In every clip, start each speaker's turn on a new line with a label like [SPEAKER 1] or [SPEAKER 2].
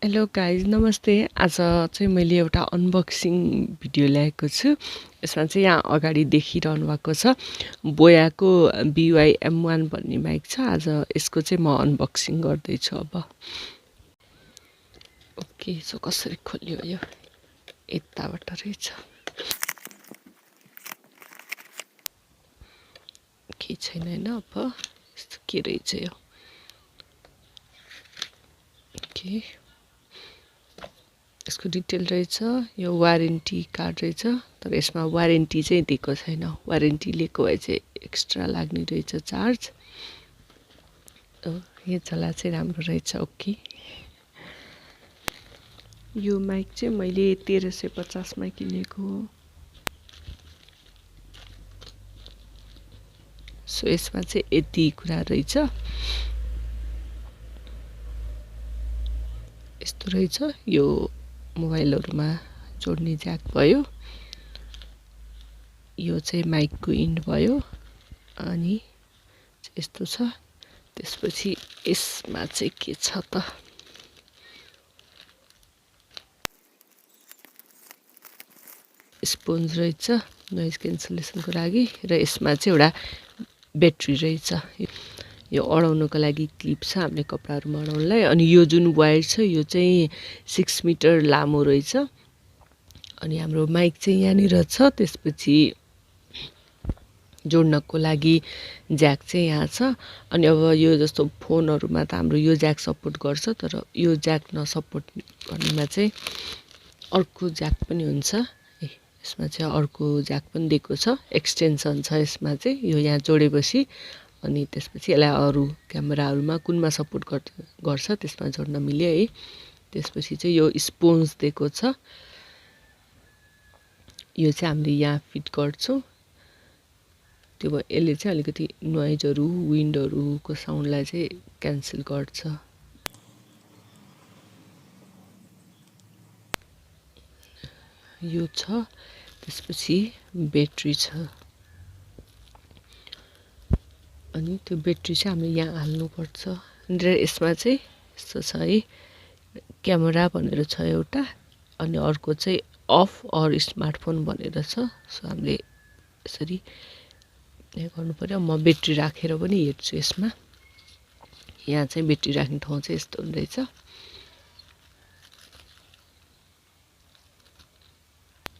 [SPEAKER 1] Hello guys नमस्ते। आज चाहिँ मैले एउटा अनबक्सिङ भिडियो ल्याएको छु। यसमा चाहिँ यहाँ अगाडि देखिरहनु भएको छ बोयाको BY-M1 भन्ने माइक छ। आज यसको चाहिँ म अनबक्सिङ गर्दैछु। अब ओके, सो कसरी खोल्यो यो? यताबाट रहेछ। केही छैन हैन। अब यस्तो के रहेछ यो? ओके, यसको डिटेल रहेछ। यो वारेन्टी कार्ड रहेछ, तर यसमा वारेन्टी चाहिँ दिएको छैन। वारेन्टी लिएको भए चाहिँ एक्स्ट्रा लाग्ने रहेछ चार्ज। यो चला चाहिँ राम्रो रहेछ। ओके, यो माइक चाहिँ मैले 1350 मा किनेको हो। सो यसमा चाहिँ यति कुरा रहेछ। यस्तो रहेछ। यो मोबाइलहरुमा जोड्ने ज्याक भयो। यो चाहिँ माइकको इन्ड भयो अनि यस्तो छ। त्यसपछि यसमा चाहिँ के छ त? स्पोन्ज रहेछ नोइज क्यान्सलेसनको लागि, र यसमा चाहिँ एउटा ब्याट्री रहेछ। यो अडाउनको लागि क्लिप छ हामीले कपडाहरुमा अडाउनलाई। अनि यो जुन वायर छ यो चाहिँ 6 मिटर लामो रहेछ। अनि हाम्रो माइक चाहिँ यहाँनिर छ। त्यसपछि जोड्नको लागि ज्याक चाहिँ यहाँ छ। अनि अब यो जस्तो फोनहरुमा त हाम्रो यो ज्याक सपोर्ट गर्छ, तर यो ज्याक नसपोर्ट गर्नेमा चाहिँ अर्को ज्याक पनि हुन्छ। यसमा चाहिँ अर्को ज्याक पनि दिएको छ। एक्सटेन्सन छ यसमा चाहिँ। यो यहाँ जोडेपछि अनि त्यसपछि यसलाई अरु क्यामेराहरुमा कुनमा सपोर्ट गर्छ त्यसमा जोड्न मिल्यो है। त्यसपछि चाहिँ यो स्पोन्ज दिएको छ। यो चाहिँ हामीले यहाँ फिट गर्छौं। त्यो भए यसले चाहिँ अलिकति नोइजहरु विन्डहरुको साउन्डलाई चाहिँ क्यान्सल गर्छ। यो छ। त्यसपछि ब्याट्री छ। अनि त्यो ब्याट्री चाहिँ हामीले यहाँ हाल्नु पर्छ। र यसमा चाहिँ यस्तो छ है, क्यामेरा भनेर छ एउटा, अनि अर्को चाहिँ अफ अर स्मार्टफोन भनेर छ। सो हामीले यसरी यहाँ गर्नु पर्यो। म ब्याट्री राखेर पनि हेर्छु यसमा। यहाँ चाहिँ ब्याट्री राख्ने ठाउँ चाहिँ यस्तो हुँदैछ।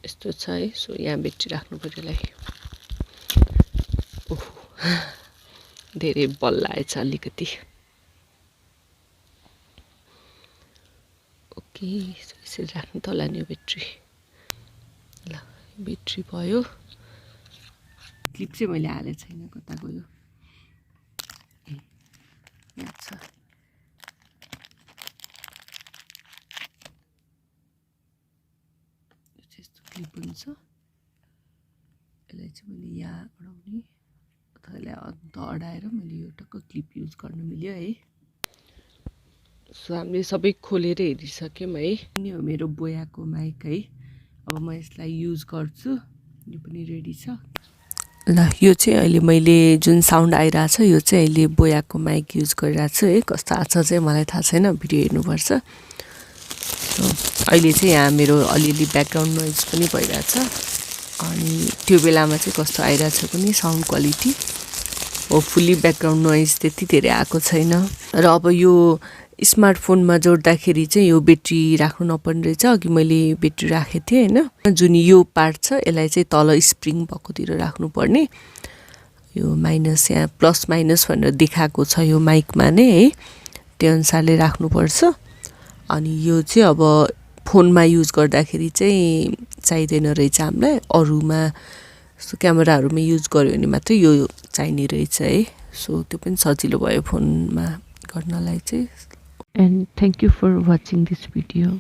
[SPEAKER 1] यस्तो छ है। सो यहाँ ब्याट्री राख्नु पर्यो यसलाई। ओहो, धेरै बल आएछ अलिकति। ओके, यसरी राख्नु त होला नि ब्याट्री। ल, ब्याट्री भयो। क्लिप चाहिँ मैले हाले छैन, कता गयो? यहाँ छ। यस्तो क्लिप हुन्छ। यसलाई चाहिँ मैले यहाँ अडाउने अथवा यसलाई अन्त अडाएर मैले यो टक्क क्लिप युज गर्न मिल्यो है। सो हामीले सबै खोलेर हेरिसक्यौं है। नि हो मेरो बोयाको माइक है। अब म यसलाई युज गर्छु। यो पनि रेडी छ। ल, यो चाहिँ अहिले मैले जुन साउन्ड आइराछ यो चाहिँ अहिले बोयाको माइक युज गरिरहेको छु है। कस्तो आछ चाहिँ मलाई थाहा छैन, भिडियो हेर्नुपर्छ। अहिले चाहिँ यहाँ मेरो अलिअलि ब्याकग्राउन्ड नोइज पनि भइरहेछ। अनि त्यो बेलामा चाहिँ कस्तो आइराछ पनि sound quality. Hopefully background noise त्यति धेरै आएको छैन। र अब यो स्मार्टफोनमा जोड्दाखेरि चाहिँ यो ब्याट्री राख्नु नपर्ने रहेछ। अघि मैले ब्याट्री राखेको थिएँ हैन। जुन यो पार्ट छ यसलाई चाहिँ तल स्प्रिङ भएकोतिर राख्नु पर्ने। यो माइनस यहाँ प्लस माइनस भनेर देखाएको छ यो माइकमा नै है। त्यो अनुसारले राख्नुपर्छ। अनि यो चाहिँ अब फोनमा युज गर्दाखेरि चाहिँ चाहिदैन रहेछ हामीलाई। अरूमा जस्तो क्यामेराहरुमा युज गर्यो भने मात्रै यो चाहिने रहेछ है। सो त्यो पनि सजिलो भयो फोनमा गर्नलाई चाहिँ। And thank you for watching this video.